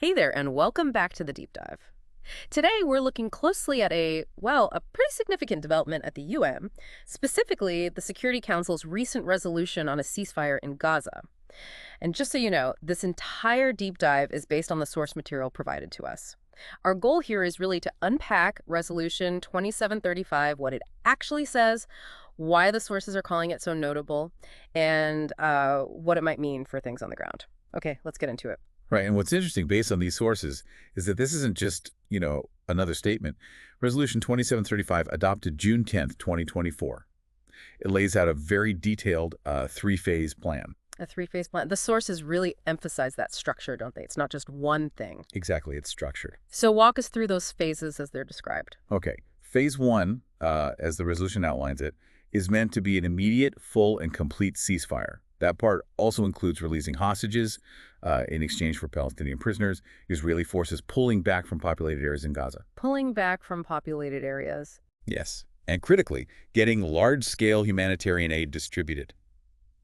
Hey there, and welcome back to the deep dive. Today, we're looking closely at a pretty significant development at the UN, specifically the Security Council's recent resolution on a ceasefire in Gaza. And just so you know, this entire deep dive is based on the source material provided to us. Our goal here is really to unpack Resolution 2735, what it actually says, why the sources are calling it so notable, and what it might mean for things on the ground. Okay, let's get into it. Right. And what's interesting based on these sources is that this isn't just, another statement. Resolution 2735 adopted June 10th, 2024. It lays out a very detailed three-phase plan. A three-phase plan. The sources really emphasize that structure, don't they? It's not just one thing. Exactly. It's structured. So walk us through those phases as they're described. Okay. Phase one, as the resolution outlines it, is meant to be an immediate, full, and complete ceasefire. That part also includes releasing hostages in exchange for Palestinian prisoners, Israeli forces pulling back from populated areas in Gaza. Pulling back from populated areas. Yes. And critically, getting large-scale humanitarian aid distributed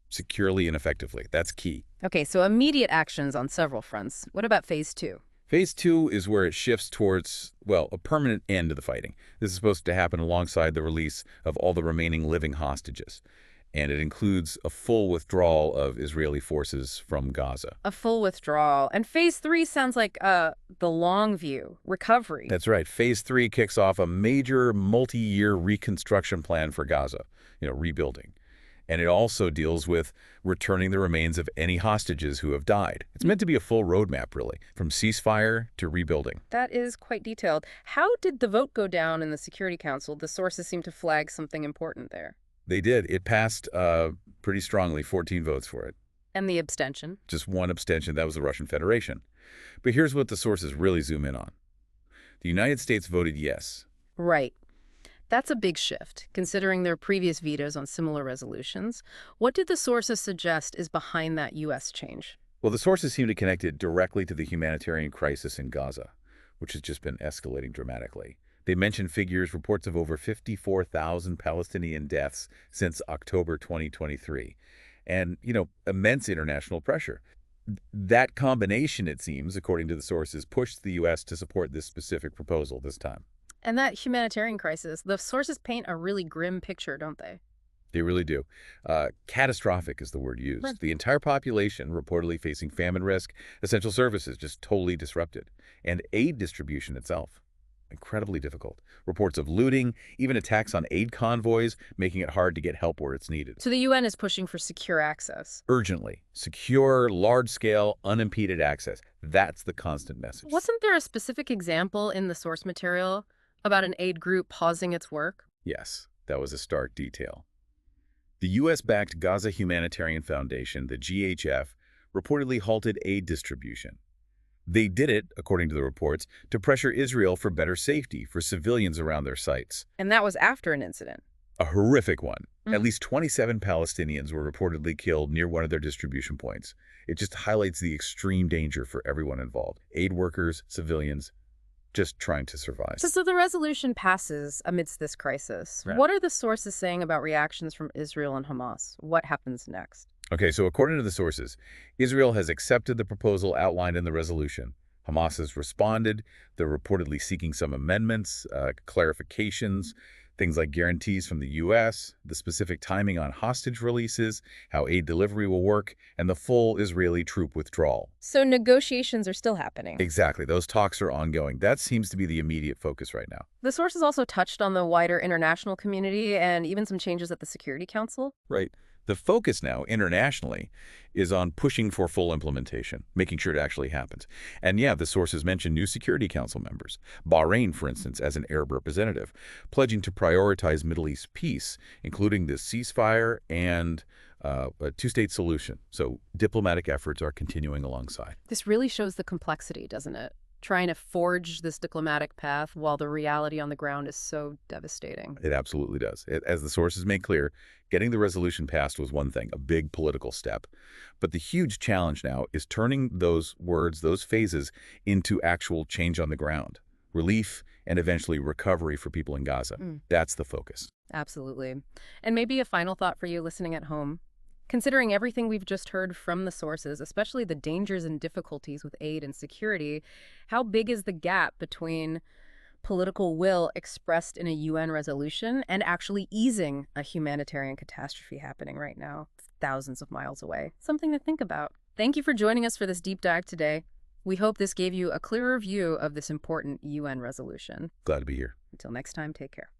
securely and effectively. That's key. Okay, so immediate actions on several fronts. What about phase two? Phase two is where it shifts towards, a permanent end to the fighting. This is supposed to happen alongside the release of all the remaining living hostages. And it includes a full withdrawal of Israeli forces from Gaza. A full withdrawal. And phase three sounds like the long view, recovery. That's right. Phase three kicks off a major multi-year reconstruction plan for Gaza, rebuilding. And it also deals with returning the remains of any hostages who have died. It's meant to be a full roadmap, really, from ceasefire to rebuilding. That is quite detailed. How did the vote go down in the Security Council? The sources seem to flag something important there. They did. It passed pretty strongly, 14 votes for it. And the abstention? Just one abstention. That was the Russian Federation. But here's what the sources really zoom in on. The United States voted yes. Right. That's a big shift, considering their previous vetoes on similar resolutions. What did the sources suggest is behind that U.S. change? Well, the sources seem to connect it directly to the humanitarian crisis in Gaza, which has just been escalating dramatically. They mentioned reports of over 54,000 Palestinian deaths since October 2023, and, immense international pressure. That combination, it seems, according to the sources, pushed the U.S. to support this specific proposal this time. And that humanitarian crisis, the sources paint a really grim picture, don't they? They really do. Catastrophic is the word used. Right. The entire population reportedly facing famine risk, essential services just totally disrupted, and aid distribution itself incredibly difficult. Reports of looting, even attacks on aid convoys, making it hard to get help where it's needed. So the UN is pushing for secure access. Urgently. Secure, large-scale, unimpeded access. That's the constant message. Wasn't there a specific example in the source material about an aid group pausing its work? Yes, that was a stark detail. The U.S.-backed Gaza Humanitarian Foundation, the GHF, reportedly halted aid distribution. They did it, according to the reports, to pressure Israel for better safety for civilians around their sites. And that was after an incident. A horrific one. At least 27 Palestinians were reportedly killed near one of their distribution points. It just highlights the extreme danger for everyone involved. Aid workers, civilians, just trying to survive. So the resolution passes amidst this crisis. Right. What are the sources saying about reactions from Israel and Hamas? What happens next? Okay, so according to the sources, Israel has accepted the proposal outlined in the resolution. Hamas has responded. They're reportedly seeking some amendments, clarifications, things like guarantees from the U.S., the specific timing on hostage releases, how aid delivery will work, and the full Israeli troop withdrawal. So negotiations are still happening. Exactly. Those talks are ongoing. That seems to be the immediate focus right now. The sources also touched on the wider international community and even some changes at the Security Council. Right. The focus now, internationally, is on pushing for full implementation, making sure it actually happens. And yeah, the sources mention new Security Council members. Bahrain, for instance, as an Arab representative, pledging to prioritize Middle East peace, including the ceasefire and a two-state solution. So diplomatic efforts are continuing alongside. This really shows the complexity, doesn't it? Trying to forge this diplomatic path while the reality on the ground is so devastating. It absolutely does. As the sources make clear, getting the resolution passed was one thing, a big political step. But the huge challenge now is turning those words, those phases, into actual change on the ground. Relief and eventually recovery for people in Gaza. That's the focus. Absolutely. And maybe a final thought for you listening at home. Considering everything we've just heard from the sources, especially the dangers and difficulties with aid and security, how big is the gap between political will expressed in a UN resolution and actually easing a humanitarian catastrophe happening right now, thousands of miles away? Something to think about. Thank you for joining us for this deep dive today. We hope this gave you a clearer view of this important UN resolution. Glad to be here. Until next time, take care.